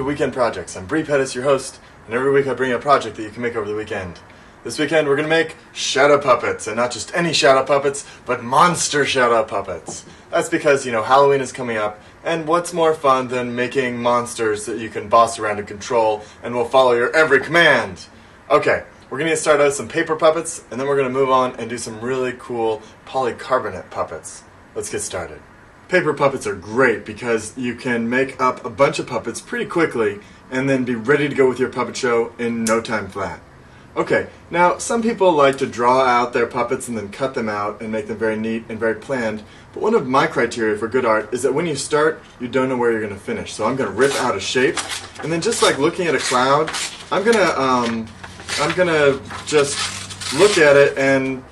to Weekend Projects. I'm Bree Pettis, your host, and every week I bring you a project that you can make over the weekend. This weekend we're going to make shadow puppets, and not just any shadow puppets, but monster shadow puppets. That's because, Halloween is coming up, and what's more fun than making monsters that you can boss around and control, and will follow your every command? Okay, we're going to start out with some paper puppets, and then we're going to move on and do some really cool polycarbonate puppets. Let's get started. Paper puppets are great because you can make up a bunch of puppets pretty quickly and then be ready to go with your puppet show in no time flat. Okay, now some people like to draw out their puppets and then cut them out and make them very neat and very planned, but one of my criteria for good art is that when you start, you don't know where you're going to finish. So I'm going to rip out a shape, and then just like looking at a cloud, I'm gonna just look at it and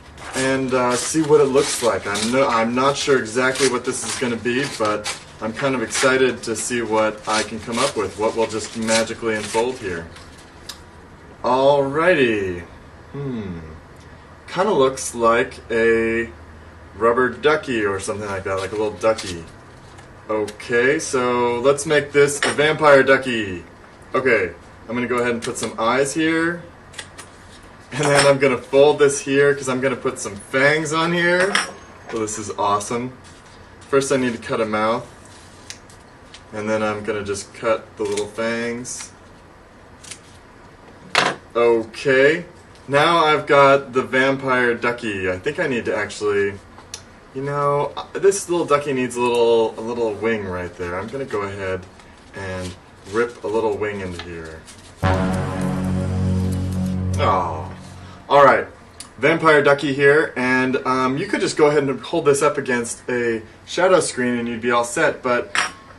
see what it looks like. I'm not sure exactly what this is going to be, but I'm kind of excited to see what I can come up with, what will just magically unfold here. Alrighty. Kind of looks like a rubber ducky or something like that, like a little ducky. Okay, so let's make this a vampire ducky. Okay, I'm going to go ahead and put some eyes here. And then I'm going to fold this here because I'm going to put some fangs on here. So this is awesome. First I need to cut a mouth. And then I'm going to just cut the little fangs. Okay. Now I've got the vampire ducky. I think I need to actually, this little ducky needs a little wing right there. I'm going to go ahead and rip a little wing into here. Oh. Alright, vampire ducky here, and you could just go ahead and hold this up against a shadow screen and you'd be all set, but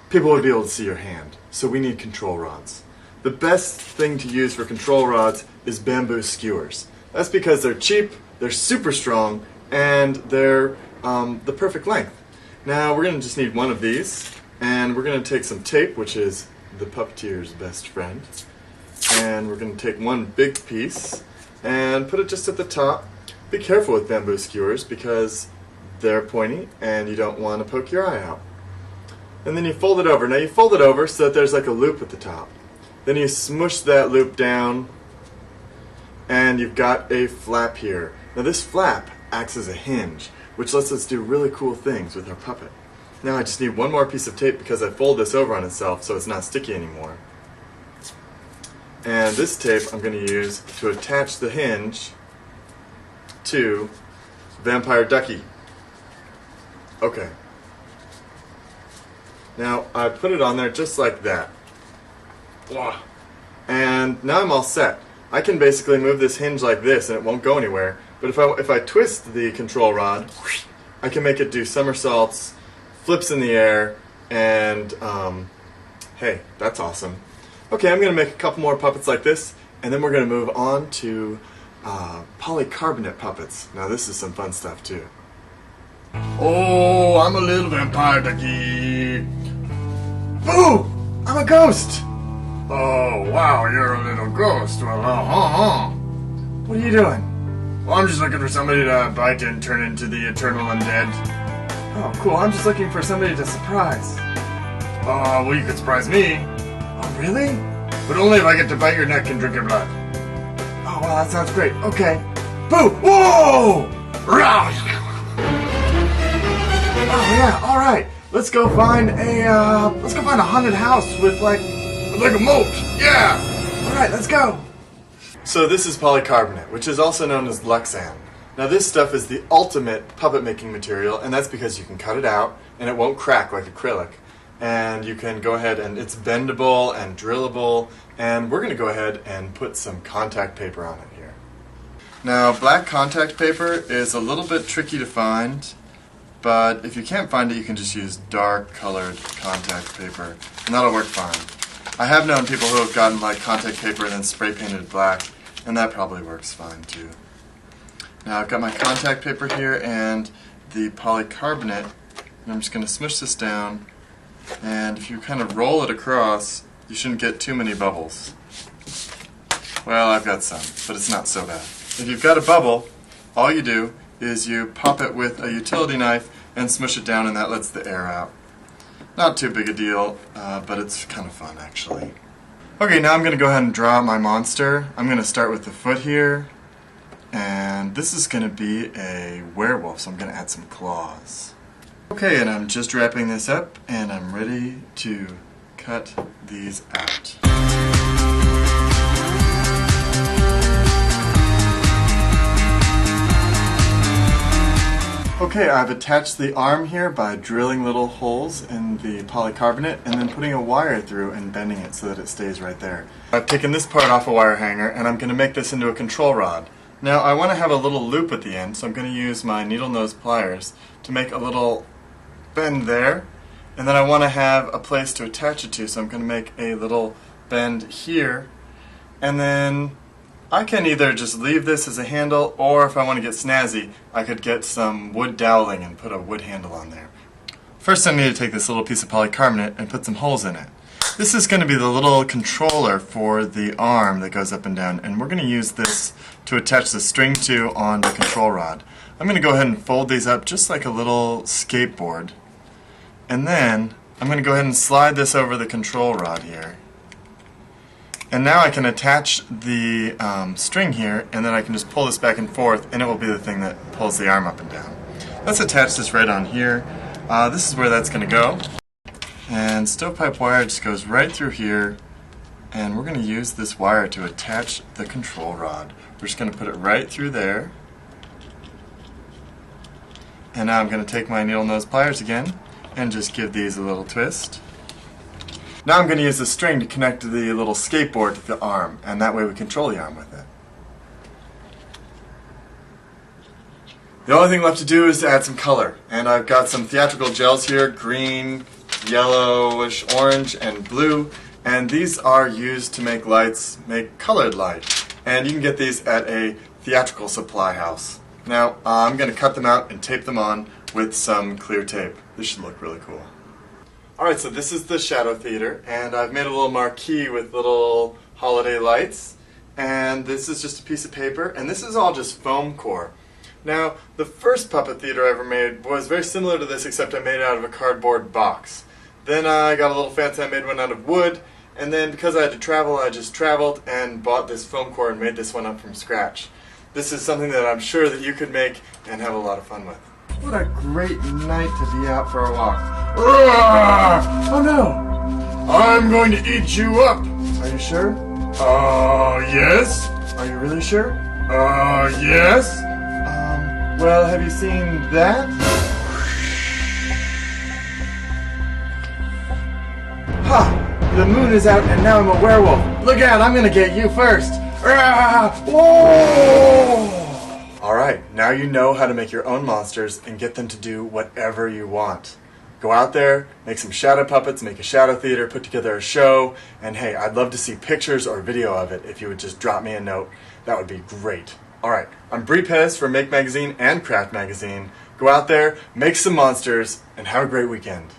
people would be able to see your hand. So we need control rods. The best thing to use for control rods is bamboo skewers. That's because they're cheap, they're super strong, and they're the perfect length. Now we're going to just need one of these, and we're going to take some tape, which is the puppeteer's best friend, and we're going to take one big piece and put it just at the top. Be careful with bamboo skewers because they're pointy and you don't want to poke your eye out. And then you fold it over. Now you fold it over so that there's like a loop at the top. Then you smush that loop down and you've got a flap here. Now this flap acts as a hinge, which lets us do really cool things with our puppet. Now I just need one more piece of tape because I fold this over on itself so it's not sticky anymore. And this tape I'm going to use to attach the hinge to Vampire Ducky. Okay. Now I put it on there just like that. And now I'm all set. I can basically move this hinge like this and it won't go anywhere. But if I twist the control rod, I can make it do somersaults, flips in the air, and hey, that's awesome. Okay, I'm going to make a couple more puppets like this, and then we're going to move on to polycarbonate puppets. Now this is some fun stuff too. Oh, I'm a little vampire ducky. Ooh, I'm a ghost. Oh, wow, you're a little ghost. Well, What are you doing? Well, I'm just looking for somebody to bite and turn into the eternal undead. Oh, cool, I'm just looking for somebody to surprise. Oh, well, you could surprise me. Oh, really? But only if I get to bite your neck and drink your blood. Oh, well, that sounds great. Okay. Boo! Whoa! Oh, yeah, alright. Let's go find a haunted house with like a moat. Yeah! Alright, let's go! So this is polycarbonate, which is also known as Lexan. Now this stuff is the ultimate puppet making material, and that's because you can cut it out and it won't crack like acrylic. And you can go ahead and it's bendable and drillable, and we're going to go ahead and put some contact paper on it here. Now black contact paper is a little bit tricky to find, but if you can't find it you can just use dark colored contact paper and that'll work fine. I have known people who have gotten like contact paper and then spray painted black, and that probably works fine too. Now I've got my contact paper here and the polycarbonate, and I'm just going to smush this down. And if you kind of roll it across, you shouldn't get too many bubbles. Well, I've got some, but it's not so bad. If you've got a bubble, all you do is you pop it with a utility knife and smush it down, and that lets the air out. Not too big a deal, but it's kind of fun actually. Okay, now I'm going to go ahead and draw my monster. I'm going to start with the foot here. And this is going to be a werewolf, so I'm going to add some claws. Okay, and I'm just wrapping this up, and I'm ready to cut these out. Okay, I've attached the arm here by drilling little holes in the polycarbonate and then putting a wire through and bending it so that it stays right there. I've taken this part off a wire hanger and I'm going to make this into a control rod. Now I want to have a little loop at the end, so I'm going to use my needle nose pliers to make a little bend there. And then I want to have a place to attach it to, so I'm going to make a little bend here. And then I can either just leave this as a handle, or if I want to get snazzy, I could get some wood doweling and put a wood handle on there. First I need to take this little piece of polycarbonate and put some holes in it. This is going to be the little controller for the arm that goes up and down, and we're going to use this to attach the string to on the control rod. I'm going to go ahead and fold these up just like a little skateboard, and then I'm going to go ahead and slide this over the control rod here. And now I can attach the string here, and then I can just pull this back and forth, and it will be the thing that pulls the arm up and down. Let's attach this right on here. This is where that's going to go. And stovepipe wire just goes right through here, and we're going to use this wire to attach the control rod. We're just going to put it right through there. And now I'm going to take my needle nose pliers again and just give these a little twist. Now I'm going to use the string to connect the little skateboard to the arm, and that way we control the arm with it. The only thing left to do is to add some color, and I've got some theatrical gels here, green, yellowish, orange, and blue, and these are used to make lights, make colored light, and you can get these at a theatrical supply house. Now I'm going to cut them out and tape them on with some clear tape. This should look really cool. Alright, so this is the Shadow Theater, and I've made a little marquee with little holiday lights, and this is just a piece of paper, and this is all just foam core. Now, the first puppet theater I ever made was very similar to this, except I made it out of a cardboard box. Then I got a little fancy, I made one out of wood, and then because I had to travel, I just traveled and bought this foam core and made this one up from scratch. This is something that I'm sure that you could make and have a lot of fun with. What a great night to be out for a walk. Oh no! I'm going to eat you up! Are you sure? Yes. Are you really sure? Yes. Well, have you seen that? Ha! The moon is out and now I'm a werewolf. Look out, I'm gonna get you first. Whoa! Alright, now you know how to make your own monsters and get them to do whatever you want. Go out there, make some shadow puppets, make a shadow theater, put together a show, and hey, I'd love to see pictures or video of it if you would just drop me a note. That would be great. Alright, I'm Bree Pettis for Make Magazine and Craft Magazine. Go out there, make some monsters, and have a great weekend.